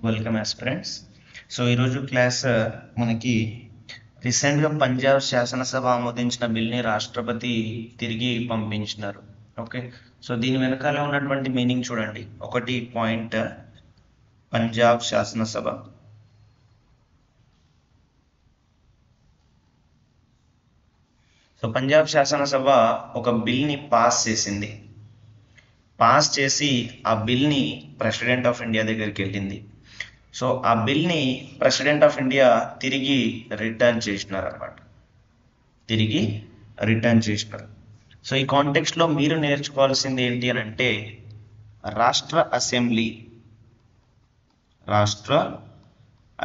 Welcome aspirants. So ఈరోజు class మనకి రీసెంట్గా పంజాబ్ శాసనసభ ఆమోదించిన బిల్ని రాష్ట్రపతి తిరిగి పంపించినారు. ఓకే, సో దీని వెనకాల ఉన్నటువంటి మీనింగ్ చూడండి. ఒకటి పాయింట్, పంజాబ్ శాసనసభ పంజాబ్ శాసనసభ ఒక బిల్ని పాస్ చేసింది. పాస్ చేసి ఆ బిల్ని ప్రెసిడెంట్ ఆఫ్ ఇండియా దగ్గరికి వెళ్ళింది. సో ఆ బిల్ని ప్రెసిడెంట్ ఆఫ్ ఇండియా తిరిగి రిటర్న్ చేసినారు అనమాట. సో ఈ కాంటెక్స్ట్లో మీరు నేర్చుకోవాల్సింది ఏంటి అని అంటే, రాష్ట్ర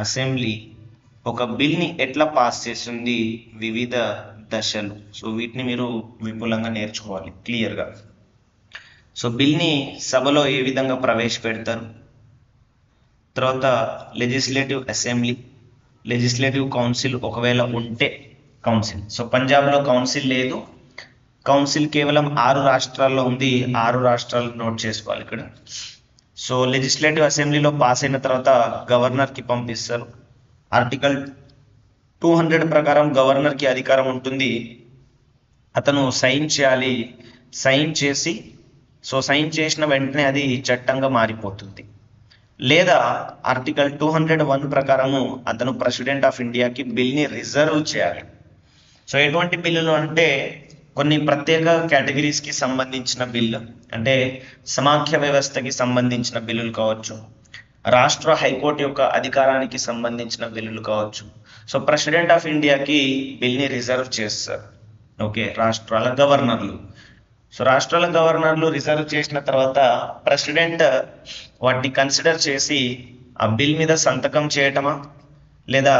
అసెంబ్లీ ఒక బిల్ని ఎట్లా పాస్ చేస్తుంది, వివిధ దశలు. సో వీటిని మీరు విపులంగా నేర్చుకోవాలి క్లియర్గా. సో బిల్ని సభలో ఏ విధంగా ప్రవేశపెడతారు, తర్వాత లెజిస్లేటివ్ అసెంబ్లీ, లెజిస్లేటివ్ కౌన్సిల్ ఒకవేళ ఉంటే కౌన్సిల్. సో పంజాబ్లో కౌన్సిల్ లేదు, కౌన్సిల్ కేవలం 6 రాష్ట్రాల్లో ఉంది. 6 రాష్ట్రాలు నోట్ చేసుకోవాలి ఇక్కడ. సో లెజిస్లేటివ్ అసెంబ్లీలో పాస్ అయిన తర్వాత గవర్నర్కి పంపిస్తారు. ఆర్టికల్ 200 ప్రకారం గవర్నర్కి అధికారం ఉంటుంది. అతను సైన్ చేయాలి. సైన్ చేసి సైన్ చేసిన వెంటనే అది చట్టంగా మారిపోతుంది. లేదా ఆర్టికల్ 201 ప్రకారము అతను ప్రెసిడెంట్ ఆఫ్ ఇండియాకి బిల్ని రిజర్వ్ చేయాలి. సో ఎటువంటి బిల్లులు అంటే, కొన్ని ప్రత్యేక కేటగిరీస్కి సంబంధించిన బిల్లు, అంటే సమాఖ్య వ్యవస్థకి సంబంధించిన బిల్లులు కావచ్చు, రాష్ట్ర హైకోర్టు యొక్క అధికారానికి సంబంధించిన బిల్లులు కావచ్చు. సో ప్రెసిడెంట్ ఆఫ్ ఇండియాకి బిల్ని రిజర్వ్ చేస్తారు. ఓకే, రాష్ట్రాల గవర్నర్లు. సో రాష్ట్రాల గవర్నర్లు రిజర్వ్ చేసిన తర్వాత ప్రెసిడెంట్ వాటిని కన్సిడర్ చేసి ఆ బిల్ మీద సంతకం చేయటమా లేదా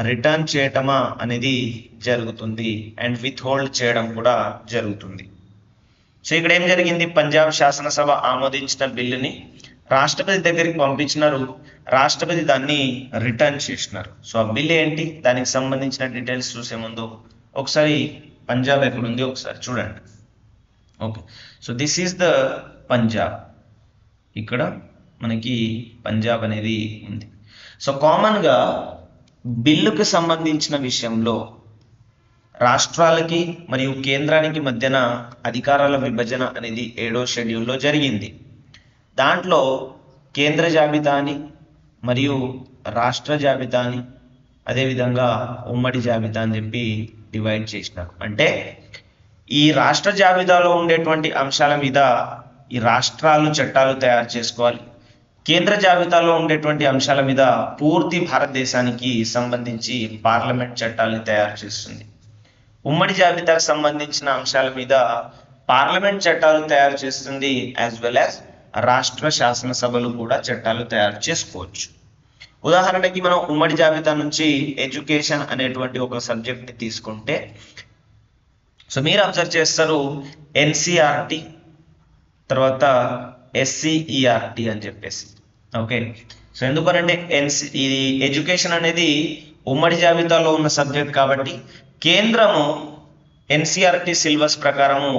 రిటర్న్ చేయటమా అనేది జరుగుతుంది. అండ్ విత్ హోల్డ్ చేయడం కూడా జరుగుతుంది. సో ఇక్కడ ఏం జరిగింది, పంజాబ్ శాసనసభ ఆమోదించిన బిల్లుని రాష్ట్రపతి దగ్గరికి పంపించినారు. రాష్ట్రపతి దాన్ని రిటర్న్ చేసినారు. సో ఆ బిల్ ఏంటి, దానికి సంబంధించిన డీటెయిల్స్ చూసే ముందు ఒకసారి పంజాబ్ ఎక్కడుంది ఒకసారి చూడండి. Okay, so this is the Punjab. ఇక్కడ మనకి పంజాబ్ అనేది ఉంది. సో కామన్గా బిల్లుకు సంబంధించిన విషయంలో రాష్ట్రాలకి మరియు కేంద్రానికి మధ్యన అధికారాల విభజన అనేది 7వ షెడ్యూల్లో జరిగింది. దాంట్లో కేంద్ర జాబితాని మరియు రాష్ట్ర జాబితాని, అదేవిధంగా ఉమ్మడి జాబితా అని చెప్పి డివైడ్ చేసినారు. అంటే ఈ రాష్ట్ర జాబితాలో ఉండేటువంటి అంశాల మీద ఈ రాష్ట్రాలు చట్టాలు తయారు చేసుకోవాలి. కేంద్ర జాబితాలో ఉండేటువంటి అంశాల మీద పూర్తి భారతదేశానికి సంబంధించి పార్లమెంట్ చట్టాలను తయారు చేస్తుంది. ఉమ్మడి జాబితాకు సంబంధించిన అంశాల మీద పార్లమెంట్ చట్టాలు తయారు చేస్తుంది, యాజ్ వెల్ యాజ్ రాష్ట్ర శాసనసభలు కూడా చట్టాలు తయారు చేసుకోవచ్చు. ఉదాహరణకి మనం ఉమ్మడి జాబితా నుంచి ఎడ్యుకేషన్ అనేటువంటి ఒక సబ్జెక్ట్ని తీసుకుంటే, సో మీరు అబ్జర్వ్ చేస్తారు ఎన్సిఆర్టి, తర్వాత ఎస్సిఈఆర్టి అని చెప్పేసి. ఓకే, సో ఎందుకనంటే ఇది ఎడ్యుకేషన్ అనేది ఉమ్మడి జాబితాలో ఉన్న సబ్జెక్ట్ కాబట్టి కేంద్రము ఎన్సిఆర్టి సిలబస్ ప్రకారము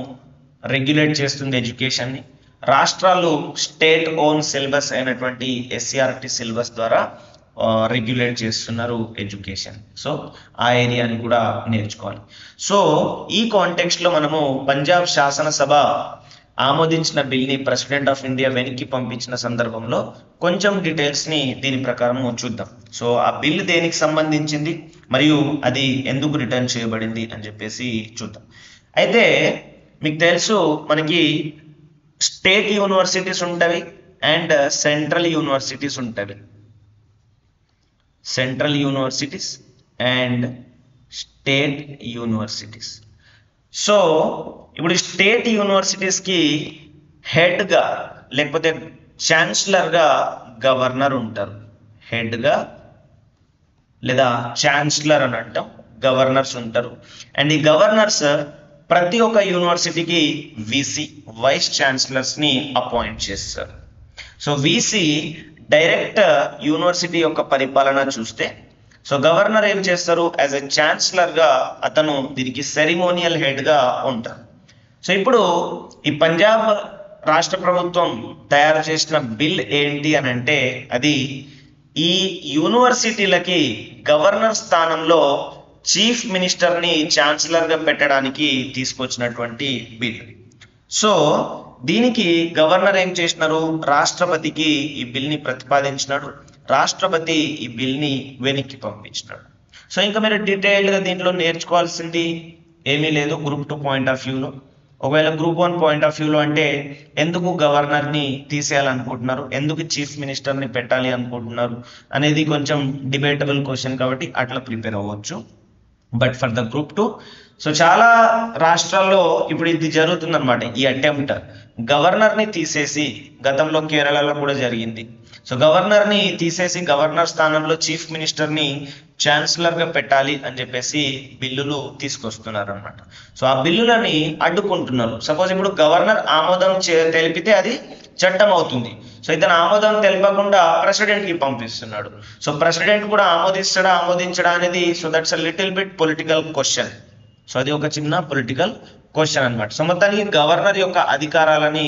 రెగ్యులేట్ చేస్తుంది ఎడ్యుకేషన్ని. రాష్ట్రాలు స్టేట్ ఓన్ సిలబస్ అయినటువంటి ఎస్సిఆర్టి సిలబస్ ద్వారా రెగ్యులేట్ చేస్తున్నారు ఎడ్యుకేషన్. సో ఆ ఏరియాని కూడా నేర్చుకోవాలి. సో ఈ కాంటెక్స్ట్లో మనము పంజాబ్ శాసనసభ ఆమోదించిన బిల్ని ప్రెసిడెంట్ ఆఫ్ ఇండియా వెనక్కి పంపించిన సందర్భంలో కొంచెం డీటెయిల్స్ని దీని ప్రకారం చూద్దాం. సో ఆ బిల్ దేనికి సంబంధించింది మరియు అది ఎందుకు రిటర్న్ చేయబడింది అని చెప్పేసి చూద్దాం. అయితే మీకు తెలుసు, మనకి స్టేట్ యూనివర్సిటీస్ ఉంటవి అండ్ సెంట్రల్ యూనివర్సిటీస్ ఉంటవి. Central universities and state universities. So ఇప్పుడు స్టేట్ యూనివర్సిటీస్కి హెడ్గా లేకపోతే ఛాన్సలర్గా గవర్నర్ ఉంటారు. హెడ్గా లేదా ఛాన్సలర్ అని అంటాం, గవర్నర్స్ ఉంటారు. అండ్ ఈ గవర్నర్స్ ప్రతి ఒక్క యూనివర్సిటీకి వీసీ, వైస్ ఛాన్సలర్స్ని అపాయింట్ చేస్తారు. సో వీసీ డైరెక్ట్ యూనివర్సిటీ యొక్క పరిపాలన చూస్తే, సో గవర్నర్ ఏం చేస్తారు, యాజ్ ఎ ఛాన్సలర్గా అతను దీనికి సెరిమోనియల్ హెడ్గా ఉంటారు. సో ఇప్పుడు ఈ పంజాబ్ రాష్ట్ర ప్రభుత్వం తయారు చేసిన బిల్ ఏంటి అని అంటే, అది ఈ యూనివర్సిటీలకి గవర్నర్ స్థానంలో చీఫ్ మినిస్టర్ని ఛాన్సలర్గా పెట్టడానికి తీసుకొచ్చినటువంటి బిల్. సో దీనికి గవర్నర్ ఏం చేసినారు, రాష్ట్రపతికి ఈ బిల్ని ప్రతిపాదించినాడు, రాష్ట్రపతి ఈ బిల్ని వెనక్కి పంపించినాడు. సో ఇంకా మీరు డీటెయిల్డ్గా దీంట్లో నేర్చుకోవాల్సింది ఏమీ లేదు గ్రూప్ 2 పాయింట్ ఆఫ్ వ్యూలో. ఒకవేళ గ్రూప్ 1 పాయింట్ ఆఫ్ వ్యూలో అంటే ఎందుకు గవర్నర్ని తీసేయాలనుకుంటున్నారు, ఎందుకు చీఫ్ మినిస్టర్ని పెట్టాలి అనుకుంటున్నారు అనేది కొంచెం డిబేటబుల్ క్వశ్చన్ కాబట్టి అట్లా ప్రిపేర్ అవ్వచ్చు. But for the group 2 so చాలా రాష్ట్రాల్లో ఇప్పుడు ఇది జరుగుతుందన్నమాట. ఈ అటెంప్ట్ గవర్నర్ని తీసేసి, గతంలో కేరళలో కూడా జరిగింది. సో గవర్నర్ని తీసేసి గవర్నర్ స్థానంలో చీఫ్ మినిస్టర్ని ఛాన్సలర్గా పెట్టాలి అని చెప్పేసి బిల్లులు తీసుకొస్తున్నారు అనమాట. సో ఆ బిల్లులని అడ్డుకుంటున్నారు. సపోజ్ ఇప్పుడు గవర్నర్ ఆమోదం తెలిపితే అది చట్టం అవుతుంది. సో ఇతను ఆమోదం తెలపకుండా ప్రెసిడెంట్కి పంపిస్తున్నాడు. సో ప్రెసిడెంట్ కూడా ఆమోదిస్తాడా ఆమోదించడా అనేది, so that's a little bit political question. So అది ఒక చిన్న పొలిటికల్ క్వశ్చన్ అనమాట. సో మొత్తానికి గవర్నర్ యొక్క అధికారాలని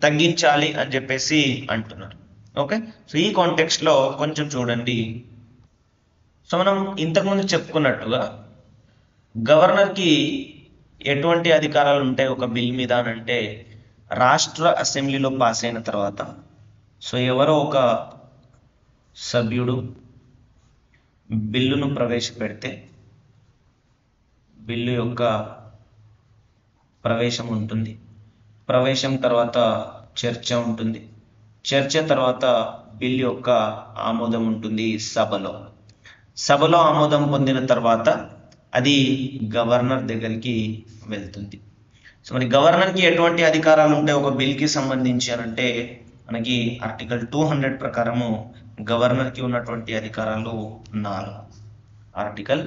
తగ్గించాలి అని చెప్పేసి అంటున్నారు. ఓకే, సో ఈ కాంటెక్స్ట్లో కొంచెం చూడండి. సో మనం ఇంతకుముందు చెప్పుకున్నట్టుగా గవర్నర్కి ఎటువంటి అధికారాలు ఉంటాయి ఒక బిల్ మీద అని అంటే, రాష్ట్ర అసెంబ్లీలో పాస్ అయిన తర్వాత సో ఎవరో ఒక సభ్యుడు బిల్లును ప్రవేశపెడితే బిల్లు యొక్క ప్రవేశం ఉంటుంది, ప్రవేశం తర్వాత చర్చ ఉంటుంది, చర్చ తర్వాత బిల్ యొక్క ఆమోదం ఉంటుంది సభలో. సభలో ఆమోదం పొందిన తర్వాత అది గవర్నర్ దగ్గరికి వెళ్తుంది. సో మరి గవర్నర్కి ఎటువంటి అధికారాలు ఉంటాయి ఒక బిల్కి సంబంధించి అంటే, మనకి ఆర్టికల్ 200 ప్రకారము గవర్నర్కి ఉన్నటువంటి అధికారాలు 4. ఆర్టికల్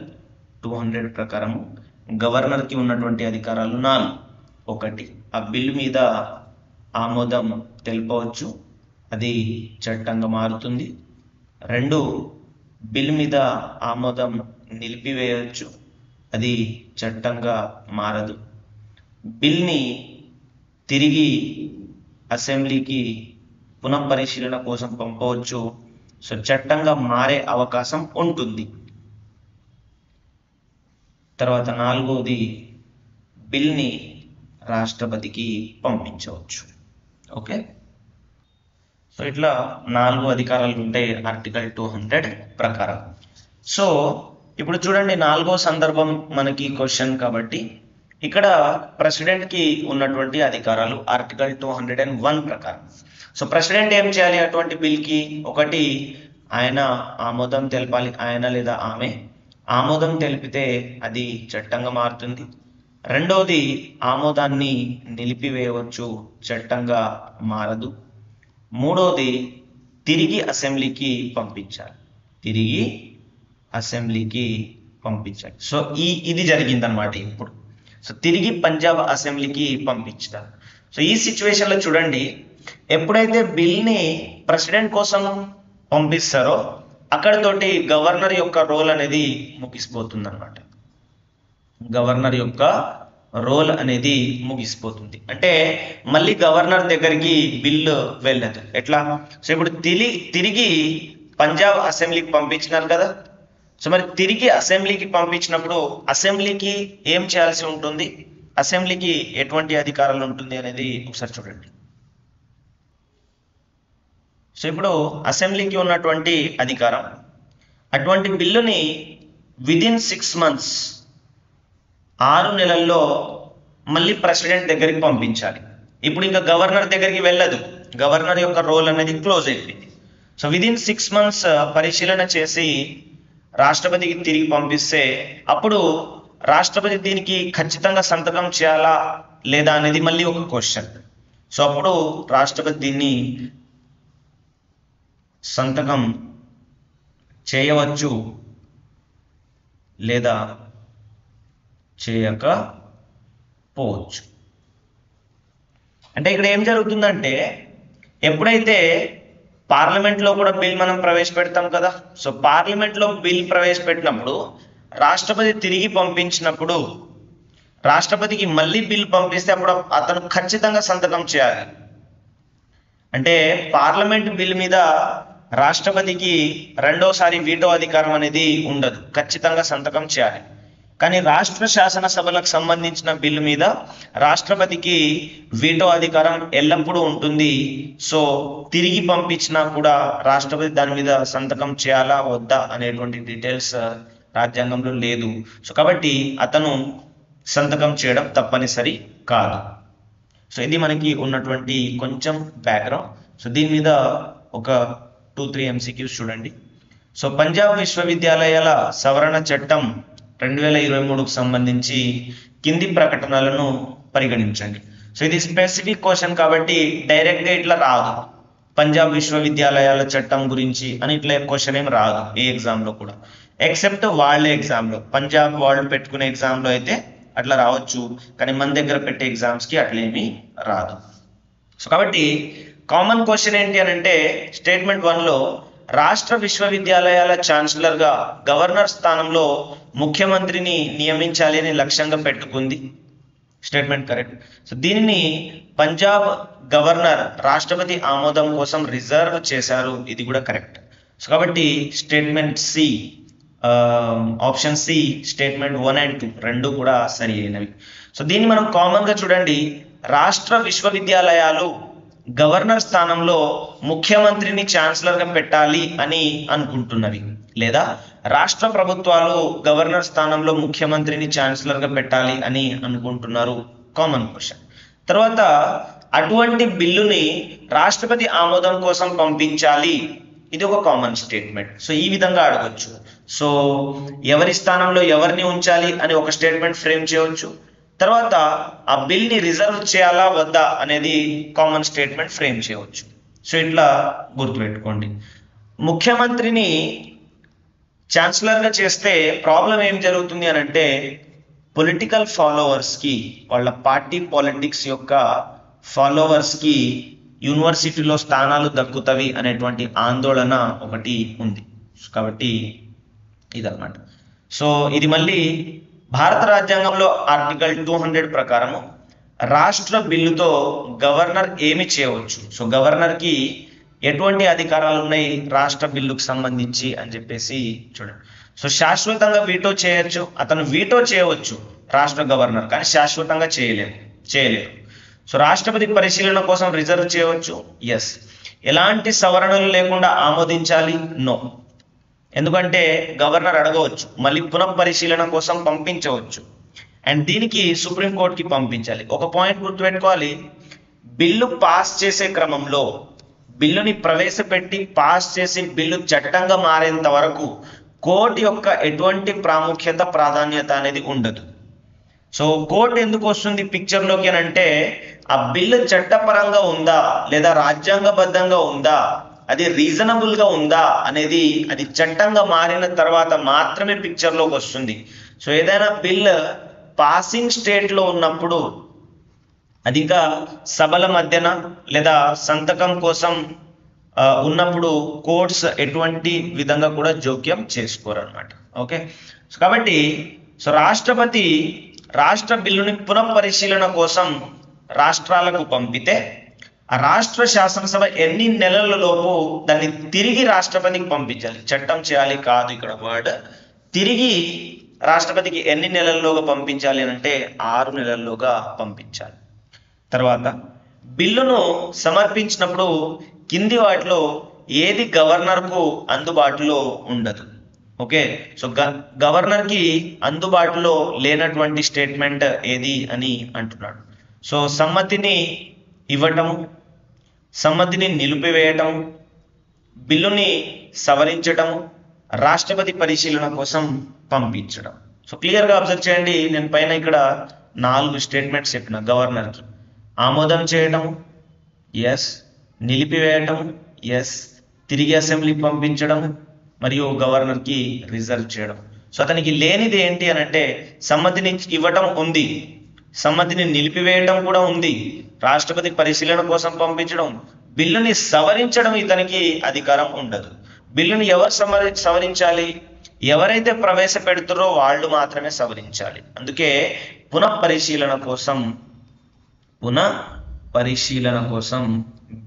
200 ప్రకారము గవర్నర్కి ఉన్నటువంటి అధికారాలు 4. 1, ఆ బిల్ మీద ఆమోదం తెలుపవచ్చు, అది చట్టంగా మారుతుంది. 2, బిల్ మీద ఆమోదం నిలిపివేయవచ్చు, అది చట్టంగా మారదు. బిల్ని తిరిగి అసెంబ్లీకి పునఃపరిశీలన కోసం పంపవచ్చు, సో చట్టంగా మారే అవకాశం ఉంటుంది. తర్వాత 4వది, బిల్ని రాష్ట్రపతికి పంపించవచ్చు. ఓకే, సో ఇట్లా 4 అధికారాలు ఉంటాయి ఆర్టికల్ 200 ప్రకారం. సో ఇప్పుడు చూడండి 4వ సందర్భం మనకి క్వశ్చన్ కాబట్టి, ఇక్కడ ప్రెసిడెంట్కి ఉన్నటువంటి అధికారాలు ఆర్టికల్ 201 ప్రకారం. సో ప్రెసిడెంట్ ఏం చేయాలి అటువంటి బిల్కి? 1, ఆయన ఆమోదం తెలపాలి, ఆయన లేదా ఆమె ఆమోదం తెలిపితే అది చట్టంగా మారుతుంది. 2వది, ఆమోదాన్ని నిలిపివేయవచ్చు, చట్టంగా మారదు. 3వది, తిరిగి అసెంబ్లీకి పంపించాలి, తిరిగి అసెంబ్లీకి పంపించాలి. సో ఇది జరిగిందనమాట ఇప్పుడు. సో తిరిగి పంజాబ్ అసెంబ్లీకి పంపించారు. సో ఈ సిచ్యువేషన్లో చూడండి, ఎప్పుడైతే బిల్ని ప్రెసిడెంట్ కోసం పంపిస్తారో అక్కడితోటి గవర్నర్ యొక్క రోల్ అనేది ముగిసిపోతుంది అనమాట. గవర్నర్ యొక్క రోల్ అనేది ముగిసిపోతుంది. అంటే మళ్ళీ గవర్నర్ దగ్గరికి బిల్లు వెళ్ళదు. ఎట్లా? సో ఇప్పుడు తిరిగి పంజాబ్ అసెంబ్లీకి పంపించినారు కదా. సో మరి తిరిగి అసెంబ్లీకి పంపించినప్పుడు అసెంబ్లీకి ఏం చేయాల్సి ఉంటుంది, అసెంబ్లీకి ఎటువంటి అధికారాలు ఉంటుంది అనేది ఒకసారి చూడండి. సో ఇప్పుడు అసెంబ్లీకి ఉన్నటువంటి అధికారం, అటువంటి బిల్లుని విదిన్ 6 months 6 నెలల్లో మళ్ళీ ప్రెసిడెంట్ దగ్గరికి పంపించాలి. ఇప్పుడు ఇంకా గవర్నర్ దగ్గరికి వెళ్ళదు, గవర్నర్ యొక్క రోల్ అనేది క్లోజ్ అయిపోయింది. సో విదిన్ 6 months పరిశీలన చేసి రాష్ట్రపతికి తిరిగి పంపిస్తే అప్పుడు రాష్ట్రపతి దీనికి ఖచ్చితంగా సంతకం చేయాలా లేదా అనేది మళ్ళీ ఒక క్వశ్చన్. సో అప్పుడు రాష్ట్రపతి దీన్ని సంతకం చేయవచ్చు లేదా చేయకపోవచ్చు. అంటే ఇక్కడ ఏం జరుగుతుందంటే, ఎప్పుడైతే పార్లమెంట్లో కూడా బిల్ మనం ప్రవేశపెడతాం కదా. సో పార్లమెంట్లో బిల్ ప్రవేశపెట్టినప్పుడు రాష్ట్రపతి తిరిగి పంపించినప్పుడు రాష్ట్రపతికి మళ్ళీ బిల్ పంపిస్తే అప్పుడు అతను ఖచ్చితంగా సంతకం చేయాలి. అంటే పార్లమెంట్ బిల్ మీద రాష్ట్రపతికి రెండోసారి వీటో అధికారం అనేది ఉండదు, ఖచ్చితంగా సంతకం చేయాలి. కానీ రాష్ట్ర శాసనసభలకు సంబంధించిన బిల్లు మీద రాష్ట్రపతికి వీటో అధికారం ఎల్లప్పుడూ ఉంటుంది. సో తిరిగి పంపించినా కూడా రాష్ట్రపతి దాని మీద సంతకం చేయాలా వద్దా అనేటువంటి డీటెయిల్స్ రాజ్యాంగంలో లేదు. సో కాబట్టి అతను సంతకం చేయడం తప్పనిసరి కాదు. సో ఇది మనకి ఉన్నటువంటి కొంచెం బ్యాక్గ్రౌండ్. సో దీని మీద ఒక 2-3 MCQs చూడండి. సో పంజాబ్ విశ్వవిద్యాలయాల సవరణ చట్టం 2023కు సంబంధించి కింది ప్రకటనలను పరిగణించండి. సో ఇది స్పెసిఫిక్ క్వశ్చన్ కాబట్టి డైరెక్ట్గా ఇట్లా రాదు, పంజాబ్ విశ్వవిద్యాలయాల చట్టం గురించి అని ఇట్లా క్వశ్చన్ ఏం రాదు ఏ ఎగ్జామ్లో కూడా, ఎక్సెప్ట్ వాళ్ళ ఎగ్జామ్లో, పంజాబ్ వాళ్ళు పెట్టుకునే ఎగ్జామ్లో అయితే అట్లా రావచ్చు, కానీ మన దగ్గర పెట్టే ఎగ్జామ్స్కి అట్లేమీ రాదు. సో కాబట్టి కామన్ క్వశ్చన్ ఏంటి అని అంటే స్టేట్మెంట్ 1లో రాష్ట్ర విశ్వవిద్యాలయాల ఛాన్సలర్గా గవర్నర్ స్థానంలో ముఖ్యమంత్రిని నియమించాలి అని లక్ష్యంగా పెట్టుకుంది. Statement correct. సో దీనిని పంజాబ్ గవర్నర్ రాష్ట్రపతి ఆమోదం కోసం రిజర్వ్ చేశారు, ఇది కూడా కరెక్ట్. సో కాబట్టి statement C, option C, statement 1 and 2 రెండు కూడా సరి అయినవి. సో దీన్ని మనం కామన్గా చూడండి, రాష్ట్ర విశ్వవిద్యాలయాలు గవర్నర్ స్థానంలో ముఖ్యమంత్రిని ఛాన్సలర్గా పెట్టాలి అని అనుకుంటున్నవి, లేదా రాష్ట్ర ప్రభుత్వాలు గవర్నర్ స్థానంలో ముఖ్యమంత్రిని ఛాన్సలర్గా పెట్టాలి అని అనుకుంటున్నారు, కామన్ క్వశ్చన్. తర్వాత అటువంటి బిల్లుని రాష్ట్రపతి ఆమోదం కోసం పంపించాలి, ఇది ఒక కామన్ స్టేట్మెంట్. సో ఈ విధంగా అడగచ్చు. సో ఎవరి స్థానంలో ఎవరిని ఉంచాలి అని ఒక స్టేట్మెంట్ ఫ్రేమ్ చేయవచ్చు. తర్వాత ఆ బిల్ని రిజర్వ్ చేయాలా వద్దా అనేది కామన్ స్టేట్మెంట్ ఫ్రేమ్ చేయవచ్చు. సో ఇట్లా గుర్తుపెట్టుకోండి. ముఖ్యమంత్రిని ఛాన్సలర్గా చేస్తే ప్రాబ్లం ఏం జరుగుతుంది అని అంటే పొలిటికల్ ఫాలోవర్స్కి, వాళ్ళ పార్టీ పాలిటిక్స్ యొక్క ఫాలోవర్స్కి యూనివర్సిటీలో స్థానాలు దక్కుతవి అనేటువంటి ఆందోళన ఒకటి ఉంది. కాబట్టి ఇదన్నమాట. సో ఇది మళ్ళీ భారత రాజ్యాంగంలో ఆర్టికల్ 200 ప్రకారము రాష్ట్ర బిల్లుతో గవర్నర్ ఏమి చేయవచ్చు, సో గవర్నర్కి ఎటువంటి అధికారాలు ఉన్నాయి రాష్ట్ర బిల్లుకు సంబంధించి అని చెప్పేసి చూడండి. సో శాశ్వతంగా వీటో చేయొచ్చు, అతను వీటో చేయవచ్చు రాష్ట్ర గవర్నర్, కానీ శాశ్వతంగా చేయలేరు. సో రాష్ట్రపతి పరిశీలన కోసం రిజర్వ్ చేయవచ్చు, ఎస్. ఎలాంటి సవరణలు లేకుండా ఆమోదించాలి, నో. ఎందుకంటే గవర్నర్ అడగవచ్చు, మళ్ళీ పునఃపరిశీలన కోసం పంపించవచ్చు, అండ్ దీనికి సుప్రీంకోర్టుకి పంపించాలి. ఒక పాయింట్ గుర్తుపెట్టుకోవాలి, బిల్లు పాస్ చేసే క్రమంలో, బిల్లుని ప్రవేశపెట్టి పాస్ చేసి బిల్లు చట్టంగా మారేంత వరకు కోర్టు యొక్క ఎటువంటి ప్రాధాన్యత అనేది ఉండదు. సో కోర్టు ఎందుకు వస్తుంది పిక్చర్లోకి అని అంటే ఆ బిల్లు చట్టపరంగా ఉందా లేదా రాజ్యాంగబద్ధంగా ఉందా, అది రీజనబుల్గా ఉందా అనేది అది చట్టంగా మారిన తర్వాత మాత్రమే పిక్చర్లోకి వస్తుంది. సో ఏదైనా బిల్ పాసింగ్ స్టేట్లో ఉన్నప్పుడు అధిక సభల మధ్యన లేదా సంతకం కోసం ఉన్నప్పుడు కోర్ట్స్ ఎటువంటి విధంగా కూడా జోక్యం చేసుకోరు అనమాట. ఓకే. సో కాబట్టి రాష్ట్రపతి రాష్ట్ర బిల్లుని పునఃపరిశీలన కోసం రాష్ట్రాలకు పంపితే ఆ రాష్ట్ర శాసనసభ ఎన్ని నెలలలోపు దాన్ని తిరిగి రాష్ట్రపతికి పంపించాలి, చట్టం చేయాలి కాదు ఇక్కడ వర్డ్, తిరిగి రాష్ట్రపతికి ఎన్ని నెలల్లోగా పంపించాలి అంటే 6 నెలల్లోగా పంపించాలి. తర్వాత బిల్లును సమర్పించినప్పుడు కింది వాటిలో ఏది గవర్నర్కు అందుబాటులో ఉండదు. ఓకే. సో గవర్నర్కి అందుబాటులో లేనటువంటి స్టేట్మెంట్ ఏది అని అంటున్నాడు. సో సమ్మతిని ఇవ్వటము, సమ్మతిని నిలిపివేయటం, బిల్లుని సవరించటం, రాష్ట్రపతి పరిశీలన కోసం పంపించడం. సో క్లియర్గా అబ్జర్వ్ చేయండి, నేను పైన ఇక్కడ 4 స్టేట్మెంట్స్ చెప్పిన. గవర్నర్కి ఆమోదం చేయటం, ఎస్. నిలిపివేయటం, ఎస్. తిరిగి అసెంబ్లీకి పంపించడం, మరియు గవర్నర్కి రిజర్వ్ చేయడం. సో అతనికి లేనిది ఏంటి అని అంటే సమ్మతిని ఇవ్వటం ఉంది, సమ్మతిని నిలిపివేయటం కూడా ఉంది, రాష్ట్రపతి పరిశీలన కోసం పంపించడం, బిల్లుని సవరించడం ఇతనికి అధికారం ఉండదు. బిల్లుని ఎవరు సవరించాలి, ఎవరైతే ప్రవేశపెడుతారో వాళ్ళు మాత్రమే సవరించాలి. అందుకే పునఃపరిశీలన కోసం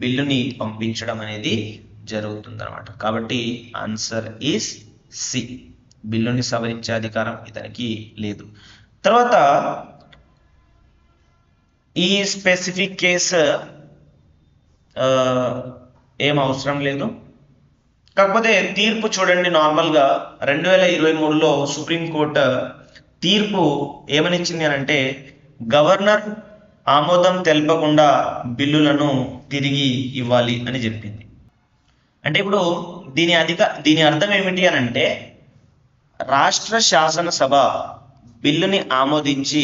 బిల్లుని పంపించడం అనేది జరుగుతుందన్నమాట. కాబట్టి ఆన్సర్ ఈస్ సి, బిల్లుని సవరించే అధికారం ఇతనికి లేదు. తర్వాత ఈ స్పెసిఫిక్ కేసు ఏం అవసరం లేదు, కాకపోతే తీర్పు చూడండి. నార్మల్గా 2023లో సుప్రీంకోర్టు తీర్పు ఏమనిచ్చింది అని అంటే, గవర్నర్ ఆమోదం తెలపకుండా బిల్లులను తిరిగి ఇవ్వాలి అని చెప్పింది. అంటే ఇప్పుడు దీని అర్థం ఏమిటి అని అంటే, రాష్ట్ర శాసనసభ బిల్లుని ఆమోదించి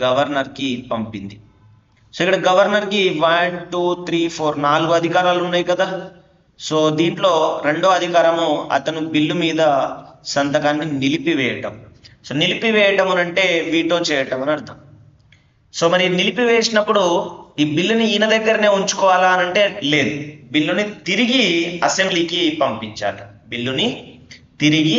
గవర్నర్కి పంపింది. సో ఇక్కడ గవర్నర్కి 1, 2, 3, 4 4 అధికారాలు ఉన్నాయి కదా. సో దీంట్లో రెండో అధికారము అతను బిల్లు మీద సంతకాన్ని నిలిపివేయటం. సో నిలిపివేయటం అని అంటే వీటో చేయటం అని అర్థం. సో మరి నిలిపివేసినప్పుడు ఈ బిల్లుని ఈయన దగ్గరనే ఉంచుకోవాలా అని అంటే లేదు, బిల్లుని తిరిగి అసెంబ్లీకి పంపించాలి. బిల్లుని తిరిగి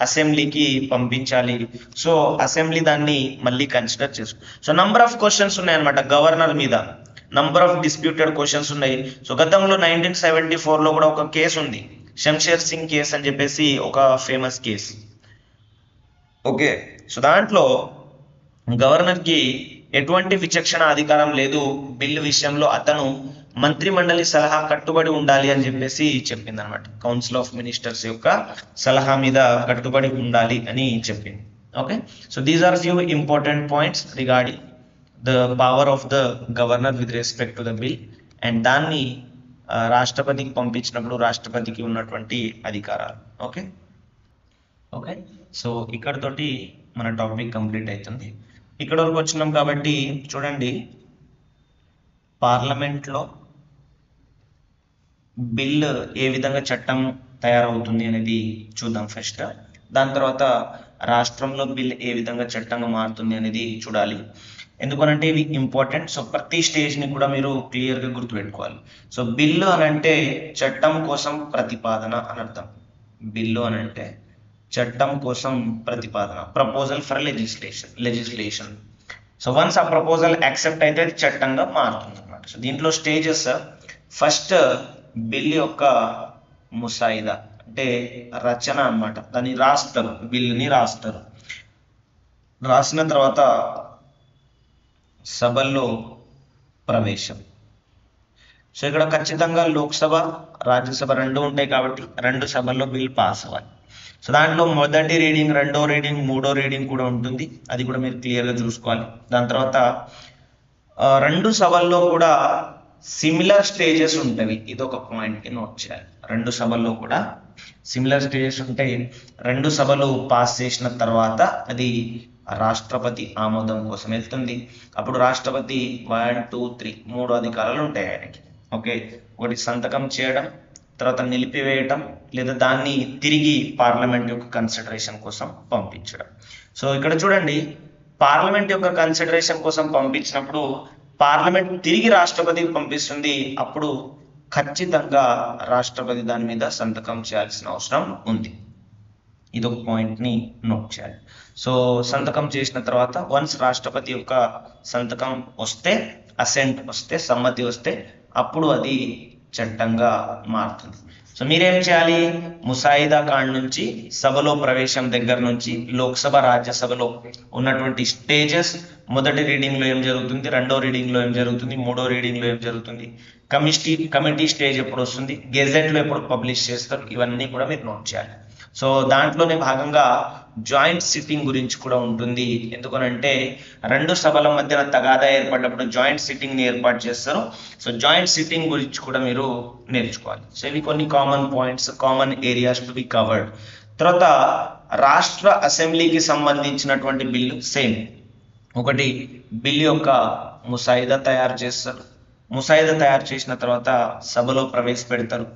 అసెంబ్లీకి పంపించాలి. సో అసెంబ్లీ దాన్ని మళ్ళీ కన్సిడర్ చేసుకో. సో నంబర్ ఆఫ్ క్వశ్చన్స్ ఉన్నాయన్నమాట గవర్నర్ మీద, నంబర్ ఆఫ్ డిస్ప్యూటెడ్ క్వశ్చన్స్ ఉన్నాయి. సో గతంలో 1974లో కూడా ఒక కేసు ఉంది, శంషేర్ సింగ్ కేసు అని చెప్పేసి ఒక ఫేమస్ కేసు. ఓకే, సో దాంట్లో గవర్నర్కి ఎటువంటి విచక్షణ అధికారం లేదు, బిల్లు విషయంలో అతను మంత్రిమండలి సలహా కట్టుబడి ఉండాలి అని చెప్పేసి చెప్పింది అనమాట. కౌన్సిల్ ఆఫ్ మినిస్టర్స్ యొక్క సలహా మీద కట్టుబడి ఉండాలి అని చెప్పింది. Okay, so these are few important points regarding the power of the governor with respect to the bill, and దాన్ని రాష్ట్రపతికి పంపించినప్పుడు రాష్ట్రపతికి ఉన్నటువంటి అధికారాలు. ఓకే ఓకే, సో ఇక్కడతోటి మన టాపిక్ కంప్లీట్ అవుతుంది. ఇక్కడ వరకు వచ్చినాం కాబట్టి చూడండి, పార్లమెంట్లో బిల్ ఏ విధంగా చట్టం తయారవుతుంది అనేది చూద్దాం ఫస్ట్. దాని తర్వాత రాష్ట్రంలో బిల్ ఏ విధంగా చట్టంగా మారుతుంది అనేది చూడాలి. ఎందుకనంటే ఇవి ఇంపార్టెంట్. సో ప్రతి స్టేజ్ని కూడా మీరు క్లియర్గా గుర్తుపెట్టుకోవాలి. సో బిల్లు అనంటే చట్టం కోసం ప్రతిపాదన అని అర్థం. బిల్లు అనంటే చట్టం కోసం ప్రతిపాదన, proposal for legislation. So once ఆ ప్రపోజల్ యాక్సెప్ట్ అయితే అది చట్టంగా మారుతుంది అనమాట. సో దీంట్లో స్టేజెస్, ఫస్ట్ బిల్ యొక్క ముసాయిదా అంటే రచన అన్నమాట, దాన్ని రాస్తారు, బిల్లుని రాస్తారు. రాసిన తర్వాత సభల్లో ప్రవేశం. సో ఇక్కడ ఖచ్చితంగా లోక్సభ రాజ్యసభ రెండు ఉంటాయి కాబట్టి రెండు సభల్లో బిల్ పాస్ అవ్వాలి. సో దాంట్లో మొదటి రీడింగ్, రెండో రీడింగ్, మూడో రీడింగ్ కూడా ఉంటుంది, అది కూడా మీరు క్లియర్గా చూసుకోవాలి. దాని తర్వాత రెండు సభల్లో కూడా సిమిలర్ స్టేజెస్ ఉంటాయి, ఇది ఒక పాయింట్కి నోట్ చేయాలి. రెండు సభల్లో కూడా సిమిలర్ స్టేజెస్ ఉంటాయి. రెండు సభలు పాస్ చేసిన తర్వాత అది రాష్ట్రపతి ఆమోదం కోసం వెళ్తుంది. అప్పుడు రాష్ట్రపతి 1, 2, 3 3 అధికారాలు ఉంటాయి ఆయనకి. ఓకే, ఒకటి సంతకం చేయడం, తర్వాత నిలిపివేయటం, లేదా దాన్ని తిరిగి పార్లమెంట్ యొక్క కన్సిడరేషన్ కోసం పంపించడం. సో ఇక్కడ చూడండి, పార్లమెంట్ యొక్క కన్సిడరేషన్ కోసం పంపించినప్పుడు పార్లమెంట్ తిరిగి రాష్ట్రపతికి పంపిస్తుంది. అప్పుడు ఖచ్చితంగా రాష్ట్రపతి దాని మీద సంతకం చేయాల్సిన అవసరం ఉంది. ఇదొక పాయింట్ని నోట్ చేయాలి. సో సంతకం చేసిన తర్వాత వన్స్ రాష్ట్రపతి యొక్క సంతకం వస్తే, అసెంట్ వస్తే, సమ్మతి వస్తే, అప్పుడు అది చట్టంగా మారుతుంది. సో మీరేం చేయాలి, ముసాయిదా కాండ్ నుంచి సభలో ప్రవేశం దగ్గర నుంచి లోక్సభ రాజ్యసభలో ఉన్నటువంటి స్టేజెస్, మొదటి రీడింగ్లో ఏం జరుగుతుంది, రెండో రీడింగ్లో ఏం జరుగుతుంది, మూడో రీడింగ్లో ఏం జరుగుతుంది, కమిటీ స్టేజ్ ఎప్పుడు వస్తుంది, గెజెట్లో ఎప్పుడు పబ్లిష్ చేస్తారు, ఇవన్నీ కూడా మీరు నోట్ చేయాలి. సో దాంట్లోనే భాగంగా జాయింట్ సిట్టింగ్ గురించి కూడా ఉంటుంది. ఎందుకనంటే రెండు సభల మధ్యన తగాదా ఏర్పడినప్పుడు జాయింట్ సిట్టింగ్ని ఏర్పాటు చేస్తారు. సో జాయింట్ సిట్టింగ్ గురించి కూడా మీరు నేర్చుకోవాలి. సో ఇవి కొన్ని common points, common areas to be covered. తర్వాత రాష్ట్ర అసెంబ్లీకి సంబంధించినటువంటి బిల్లు సేమ్. ఒకటి బిల్లు యొక్క ముసాయిదా తయారు చేస్తారు. ముసాయిదా తయారు చేసిన తర్వాత సభలో ప్రవేశపెడతారు.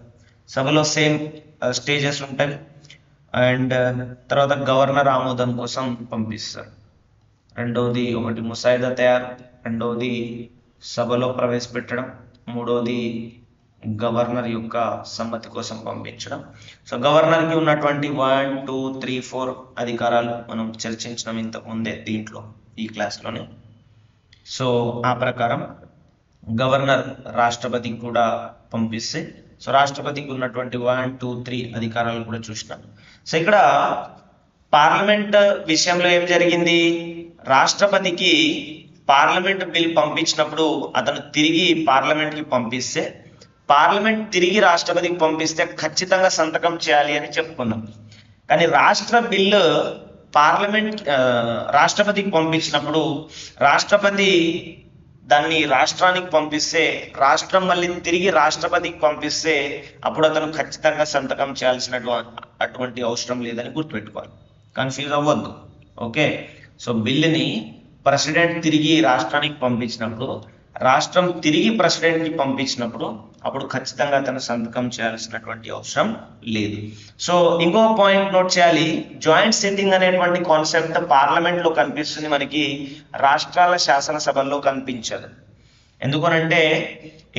సభలో సేమ్ స్టేజెస్ ఉంటాయి. అండ్ తర్వాత గవర్నర్ ఆమోదం కోసం పంపిస్తారు. రెండవది ఒకటి ముసాయిదా తయారు, రెండవది సభలో ప్రవేశపెట్టడం, మూడవది గవర్నర్ యొక్క సమ్మతి కోసం పంపించడం. సో గవర్నర్కి ఉన్నటువంటి 1, 2, 3, 4 అధికారాలు మనం చర్చించడం ఇంతకు ముందే దీంట్లో ఈ క్లాస్లోనే. సో ఆ ప్రకారం గవర్నర్ రాష్ట్రపతికి కూడా పంపిస్తే సో రాష్ట్రపతికి ఉన్నటువంటి 1, 2, 3 అధికారాలు కూడా చూసినాం. సో ఇక్కడ పార్లమెంట్ విషయంలో ఏం జరిగింది, రాష్ట్రపతికి పార్లమెంట్ బిల్ పంపించినప్పుడు అతను తిరిగి పార్లమెంట్కి పంపిస్తే, పార్లమెంట్ తిరిగి రాష్ట్రపతికి పంపిస్తే ఖచ్చితంగా సంతకం చేయాలి అని చెప్పుకున్నాం. కానీ బిల్లు పార్లమెంట్ రాష్ట్రపతికి పంపించినప్పుడు రాష్ట్రపతి దాన్ని రాష్ట్రానికి పంపిస్తే, రాష్ట్రం మళ్ళీ తిరిగి రాష్ట్రపతికి పంపిస్తే అప్పుడు అతను ఖచ్చితంగా సంతకం అటువంటి అవసరం లేదని గుర్తుపెట్టుకోవాలి, కన్ఫ్యూజ్ అవ్వద్దు. ఓకే, సో బిల్లుని ప్రెసిడెంట్ తిరిగి రాష్ట్రానికి పంపించినప్పుడు, రాష్ట్రం తిరిగి ప్రెసిడెంట్కి పంపించినప్పుడు అప్పుడు ఖచ్చితంగా అతను సంతకం చేయాల్సినటువంటి అవసరం లేదు. సో ఇంకో పాయింట్ నోట్ చేయాలి, జాయింట్ సిట్టింగ్ అనేటువంటి కాన్సెప్ట్ పార్లమెంట్లో కనిపిస్తుంది, మనకి రాష్ట్రాల శాసనసభల్లో కనిపించదు. ఎందుకనంటే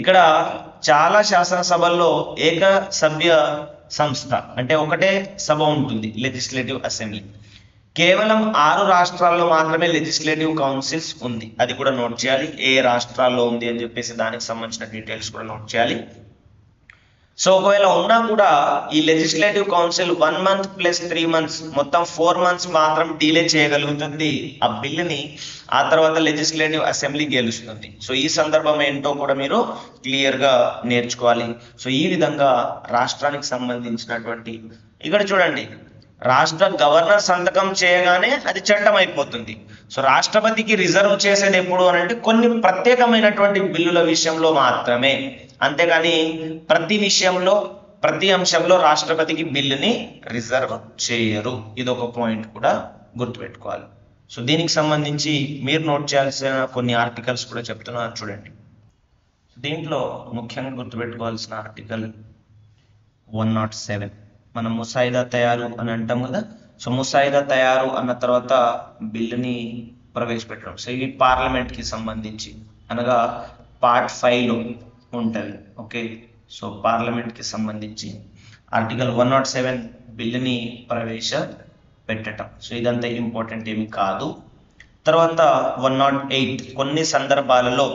ఇక్కడ చాలా శాసనసభల్లో ఏక సభ్య సంస్థ అంటే ఒకటే సభ ఉంటుంది, లెజిస్లేటివ్ అసెంబ్లీ. కేవలం 6 రాష్ట్రాల్లో మాత్రమే లెజిస్లేటివ్ కౌన్సిల్స్ ఉంది, అది కూడా నోట్ చేయాలి. ఏ రాష్ట్రాల్లో ఉంది అని చెప్పేసి దానికి సంబంధించిన డీటెయిల్స్ కూడా నోట్ చేయాలి. సో ఒకవేళ ఉన్నా కూడా ఈ లెజిస్లేటివ్ కౌన్సిల్ 1 month + 3 months మొత్తం 4 months మాత్రం డిలే చేయగలుగుతుంది ఆ బిల్లుని. ఆ తర్వాత లెజిస్లేటివ్ అసెంబ్లీ గెలుస్తుంది. సో ఈ సందర్భం ఏంటో కూడా మీరు క్లియర్గా నేర్చుకోవాలి. సో ఈ విధంగా రాష్ట్రానికి సంబంధించినటువంటి ఇక్కడ చూడండి, రాష్ట్ర గవర్నర్ సంతకం చేయగానే అది చట్టం అయిపోతుంది. సో రాష్ట్రపతికి రిజర్వ్ చేసేది ఎప్పుడు అని అంటే కొన్ని ప్రత్యేకమైనటువంటి బిల్లుల విషయంలో మాత్రమే, అంతేగాని ప్రతి విషయంలో ప్రతి అంశంలో రాష్ట్రపతికి బిల్లుని రిజర్వ్ చేయరు. ఇది ఒక పాయింట్ కూడా గుర్తుపెట్టుకోవాలి. సో దీనికి సంబంధించి మీరు నోట్ చేయాల్సిన కొన్ని ఆర్టికల్స్ కూడా చెప్తున్నాను చూడండి. దీంట్లో ముఖ్యంగా గుర్తుపెట్టుకోవాల్సిన ఆర్టికల్ 107, మనం ముసాయిదా తయారు అని అంటాం కదా. సో ముసాయిదా తయారు అన్న తర్వాత బిల్లుని ప్రవేశపెట్టడం. సో ఇవి పార్లమెంట్కి సంబంధించి అనగా పార్ట్ 5లో ఉంటుంది. ఓకే, సో పార్లమెంట్కి సంబంధించి ఆర్టికల్ 107 బిల్లుని ప్రవేశపెట్టడం. సో ఇదంతా ఇంపార్టెంట్ ఏమి కాదు. తర్వాత 108 కొన్ని సందర్భాలలో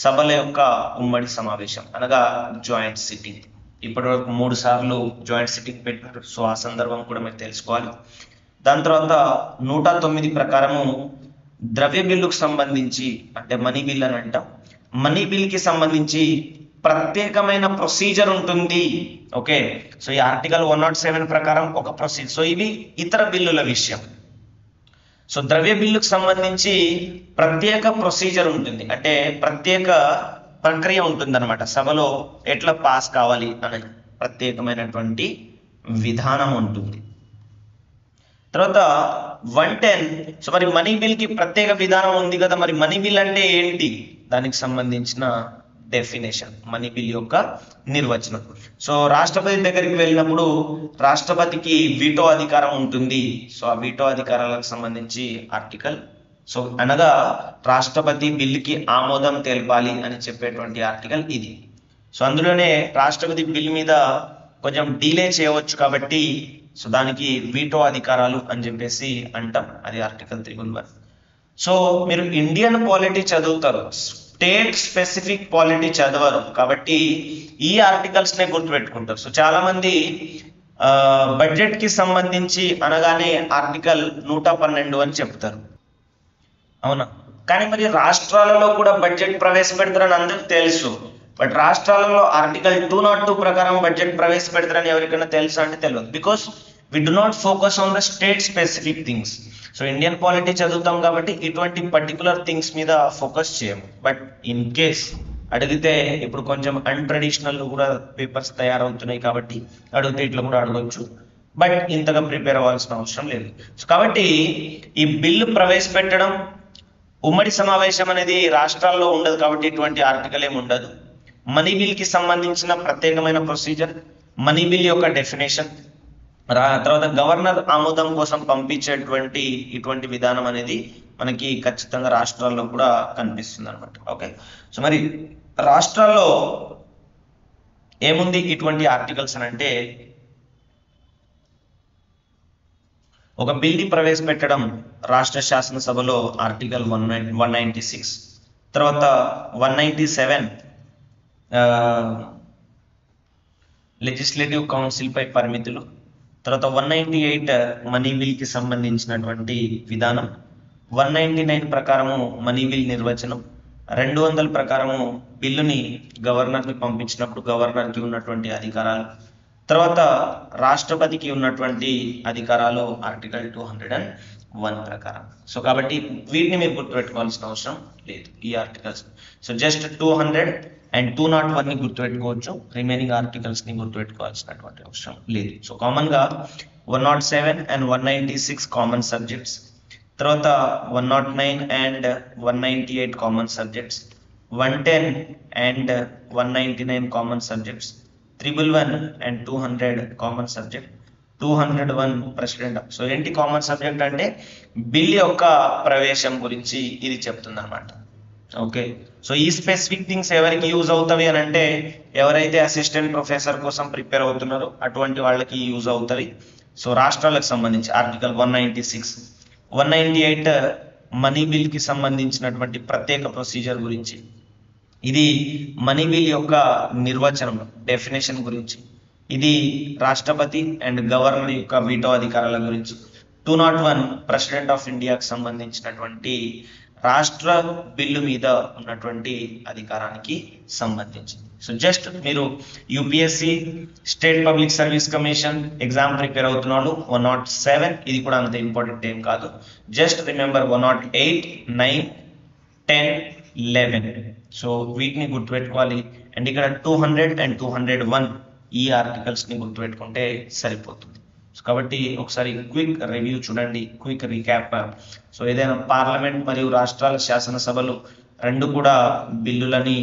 సభల యొక్క ఉమ్మడి సమావేశం అనగా జాయింట్ సిట్టింగ్. ఇప్పటి వరకు 3 సార్లు జాయింట్ సిట్టింగ్ పెట్టారు. సో ఆ సందర్భం కూడా మీరు తెలుసుకోవాలి. దాని తర్వాత 109 ప్రకారము ద్రవ్య బిల్లుకు సంబంధించి అంటే మనీ బిల్ అని అంటాం. మనీ బిల్కి సంబంధించి ప్రత్యేకమైన ప్రొసీజర్ ఉంటుంది. ఓకే, సో ఈ ఆర్టికల్ 107 ప్రకారం ఒక ప్రొసీజర్. సో ఇవి ఇతర బిల్లుల విషయం. సో ద్రవ్య బిల్లుకు సంబంధించి ప్రత్యేక ప్రొసీజర్ ఉంటుంది, అంటే ప్రత్యేక ప్రక్రియ ఉంటుంది అనమాట. సభలో ఎట్లా పాస్ కావాలి అనే ప్రత్యేకమైనటువంటి విధానం ఉంటుంది. తర్వాత 110, సో మరి మనీ బిల్కి ప్రత్యేక విధానం ఉంది కదా, మరి మనీ బిల్ అంటే ఏంటి, దానికి సంబంధించిన డెఫినేషన్, మనీ బిల్ యొక్క నిర్వచనం. సో రాష్ట్రపతి దగ్గరికి వెళ్ళినప్పుడు రాష్ట్రపతికి వీటో అధికారం ఉంటుంది. సో ఆ వీటో అధికారాలకు సంబంధించి ఆర్టికల్, సో అనగా రాష్ట్రపతి బిల్లుకి ఆమోదం తెలపాలి అని చెప్పేటువంటి ఆర్టికల్ ఇది. సో అందులోనే రాష్ట్రపతి బిల్ మీద కొంచెం డిలే చేయవచ్చు కాబట్టి సో దానికి వీటో అధికారాలు అని చెప్పేసి అంటాం, అది ఆర్టికల్ 311. సో మీరు ఇండియన్ పాలిటీ చదువుతారు, స్టేట్ స్పెసిఫిక్ పాలిటీ చదవరు కాబట్టి ఈ ఆర్టికల్స్ నే గుర్తుపెట్టుకుంటారు. సో చాలా మంది బడ్జెట్ కి సంబంధించి అనగానే ఆర్టికల్ 112 అని చెప్తారు, అవునా? కానీ మరి రాష్ట్రాలలో కూడా బడ్జెట్ ప్రవేశపెడతారని అందరికి తెలుసు, బట్ రాష్ట్రాలలో ఆర్టికల్ 202 ప్రకారం బడ్జెట్ ప్రవేశపెడతారని ఎవరికైనా తెలుసా అంటే తెలియదు. Because we do not focus on the state specific things. So Indian polity చదువుతాం కాబట్టి ఇటువంటి పర్టికులర్ థింగ్స్ మీద ఫోకస్ చేయము. బట్ ఇన్ కేస్ అడిగితే ఇప్పుడు కొంచెం అన్ట్రెడిషనల్ కూడా పేపర్స్ తయారవుతున్నాయి కాబట్టి అడిగితే ఇట్లా కూడా అడగవచ్చు, బట్ ఇంతగా ప్రిపేర్ అవ్వాల్సిన అవసరం లేదు. సో కాబట్టి ఈ బిల్లు ప్రవేశపెట్టడం, ఉమ్మడి సమావేశం అనేది రాష్ట్రాల్లో ఉండదు కాబట్టి ఇటువంటి ఆర్టికల్ ఏమి ఉండదు. మనీ బిల్కి సంబంధించిన ప్రత్యేకమైన ప్రొసీజర్, మనీ బిల్ యొక్క డెఫినేషన్, తర్వాత గవర్నర్ ఆమోదం కోసం పంపించేటువంటి ఇటువంటి విధానం అనేది మనకి ఖచ్చితంగా రాష్ట్రాల్లో కూడా కనిపిస్తుంది అనమాట. ఓకే, సో మరి రాష్ట్రాల్లో ఏముంది ఇటువంటి ఆర్టికల్స్ అని అంటే, ఒక బిల్ని ప్రవేశపెట్టడం రాష్ట్ర శాసనసభలో ఆర్టికల్ 196, తర్వాత 197 లెజిస్లేటివ్ కౌన్సిల్ పై పరిమితులు, తర్వాత 198 మనీ బిల్ కి సంబంధించినటువంటి విధానం, 199 ప్రకారము మనీ బిల్ నిర్వచనం, 200 ప్రకారము బిల్లుని గవర్నర్కి పంపించినప్పుడు గవర్నర్కి ఉన్నటువంటి అధికారాలు, తర్వాత రాష్ట్రపతికి ఉన్నటువంటి అధికారాలు ఆర్టికల్ 201 ప్రకారం. సో కాబట్టి వీటిని మీరు గుర్తుపెట్టుకోవాల్సిన అవసరం లేదు ఈ ఆర్టికల్స్. సో జస్ట్ 200 అండ్ 201 ని గుర్తుపెట్టుకోవచ్చు, రిమైనింగ్ ఆర్టికల్స్ ని గుర్తుపెట్టుకోవాల్సినటువంటి అవసరం లేదు. సో కామన్ గా 107 అండ్ 196 కామన్ సబ్జెక్ట్స్, తర్వాత 109 and 198 common subjects, 110 and 199 common subjects, 111 and 200 common subject, 201 president. So ఏంటి కామన్ సబ్జెక్ట్ అంటే బిల్ యొక్క ప్రవేశం గురించి ఇది చెప్తుంది అనమాట. ఓకే, సో ఈ స్పెసిఫిక్ థింగ్స్ ఎవరికి యూజ్ అవుతాయి అని అంటే ఎవరైతే అసిస్టెంట్ ప్రొఫెసర్ కోసం ప్రిపేర్ అవుతున్నారో అటువంటి వాళ్ళకి యూజ్ అవుతాయి. సో రాష్ట్రాలకు సంబంధించి ఆర్టికల్ 196, 198 మనీ బిల్ కి సంబంధించినటువంటి ప్రత్యేక ప్రొసీజర్ గురించి, ఇది మనీ బిల్ యొక్క నిర్వచనం డెఫినేషన్ గురించి, ఇది రాష్ట్రపతి అండ్ గవర్నర్ యొక్క వీటో అధికారాల గురించి, 201 ప్రెసిడెంట్ ఆఫ్ ఇండియాకి సంబంధించినటువంటి రాష్ట్ర బిల్లు మీద ఉన్నటువంటి అధికారానికి సంబంధించింది. సో జస్ట్ మీరు UPSC state public service commission exam prepare అవుతున్నాడు 107, ఇది కూడా అంత ఇంపార్టెంట్ ఏం కాదు. Just remember 108, 9, 10, 11. సో వీటిని గుర్తుపెట్టుకోవాలి. అండ్ ఇక్కడ 200 అండ్ 201 ఈ ఆర్టికల్స్ ని గుర్తుపెట్టుకుంటే సరిపోతుంది. కాబట్టి ఒకసారి క్విక్ రివ్యూ చూడండి, క్విక్ రీక్యాప్. సో ఏదైనా పార్లమెంట్ మరియు రాష్ట్రాల శాసనసభలు రెండు కూడా బిల్లులని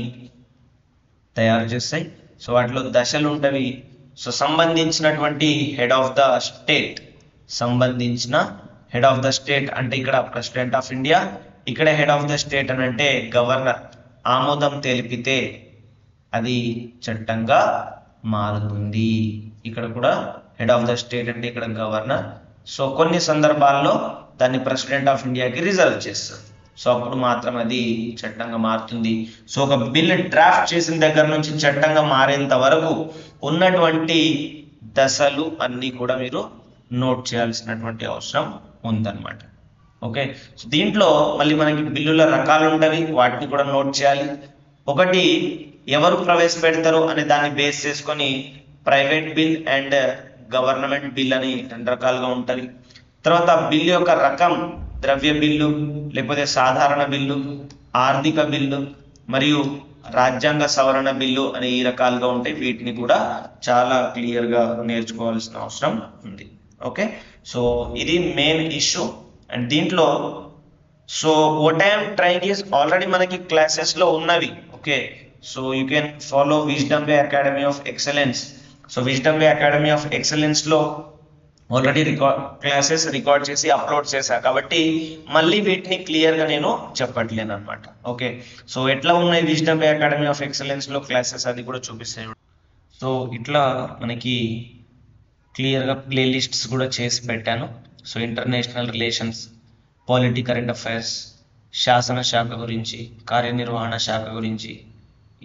తయారు చేస్తాయి. సో వాటిలో దశలు ఉంటవి. సో సంబంధించినటువంటి హెడ్ ఆఫ్ ద స్టేట్, సంబంధించిన హెడ్ ఆఫ్ ద స్టేట్ అంటే ఇక్కడ ప్రెసిడెంట్ ఆఫ్ ఇండియా, ఇక్కడ హెడ్ ఆఫ్ ద స్టేట్ అని అంటే గవర్నర్, ఆమోదం తెలిపితే అది చట్టంగా మారుతుంది. ఇక్కడ కూడా హెడ్ ఆఫ్ ద స్టేట్ అంటే ఇక్కడ గవర్నర్. సో కొన్ని సందర్భాల్లో దాన్ని ప్రెసిడెంట్ ఆఫ్ ఇండియాకి రిజర్వ్ చేస్తారు. సో అప్పుడు మాత్రం అది చట్టంగా మారుతుంది. సో ఒక బిల్ డ్రాఫ్ట్ చేసిన దగ్గర నుంచి చట్టంగా మారేంత వరకు ఉన్నటువంటి దశలు అన్ని కూడా మీరు నోట్ చేయాల్సినటువంటి అవసరం ఉందన్నమాట. ఓకే, సో దీంట్లో మళ్ళీ మనకి బిల్లుల రకాలు ఉంటవి, వాటిని కూడా నోట్ చేయాలి. ఒకటి ఎవరు ప్రవేశపెడతారు అనే దాన్ని బేస్ చేసుకొని private bill and government bill అని రెండు రకాలుగా ఉంటది. తర్వాత బిల్లు యొక్క రకం ద్రవ్య బిల్లు, లేకపోతే సాధారణ బిల్లు, ఆర్థిక బిల్లు మరియు రాజ్యాంగ సవరణ బిల్లు అని ఈ రకాలుగా ఉంటాయి. వీటిని కూడా చాలా క్లియర్ గా నేర్చుకోవాల్సిన అవసరం ఉంది. ఓకే, సో ఇది మెయిన్ ఇష్యూ. అండ్ దీంట్లో so what I'm trying is already మనకి క్లాసెస్ లో ఉన్నవి. Okay, so you can follow wisdom way academy of excellence. So wisdom way academy of excellence లో ఆల్రెడీ క్లాసెస్ రికార్డ్ చేసి upload చేశా, కాబట్టి మళ్ళీ వీటిని క్లియర్ గా నేను చెప్పట్లేను అనమాట. ఓకే, సో ఎట్లా ఉన్నాయి wisdom way academy of excellence లో క్లాసెస్ అది కూడా చూపిస్తాయి. సో ఇట్లా మనకి క్లియర్ గా ప్లేలిస్ట్స్ కూడా చేసి పెట్టాను. So international relations, polity, current affairs, శాసన శాఖ గురించి, కార్యనిర్వహణ శాఖ గురించి,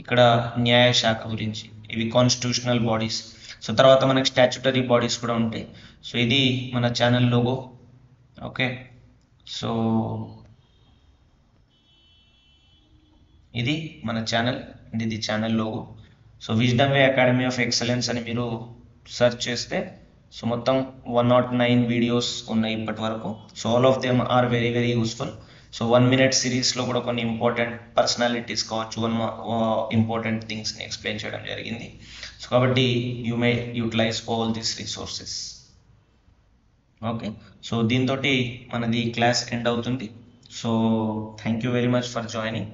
ఇక్కడ న్యాయ శాఖ గురించి, ఇవి కాన్స్టిట్యూషనల్ బాడీస్. సో తర్వాత మనకి స్టాచ్యుటరీ బాడీస్ కూడా ఉంటాయి. సో ఇది మన ఛానల్ లోగో. ఓకే, సో ఇది మన ఛానల్ అండ్ ఇది channel logo. So wisdom way academy of excellence అని మీరు సెర్చ్ చేస్తే సో మొత్తం 109 వీడియోస్ ఉన్నాయి ఇప్పటి వరకు. So all of them are very very useful. So 1 minute సిరీస్లో కూడా కొన్ని ఇంపార్టెంట్ పర్సనాలిటీస్ కావచ్చు, ఇంపార్టెంట్ థింగ్స్ని ఎక్స్ప్లెయిన్ చేయడం జరిగింది. సో కాబట్టి you may utilize all these resources. Okay, so దీంతో మనది క్లాస్ ఎండ్ అవుతుంది. So thank you very much for joining.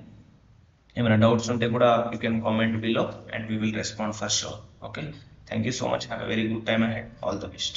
ఏమైనా డౌట్స్ ఉంటే కూడా you can comment below and we will respond for sure. Okay, thank you so much. Have a very good time ahead. All the best.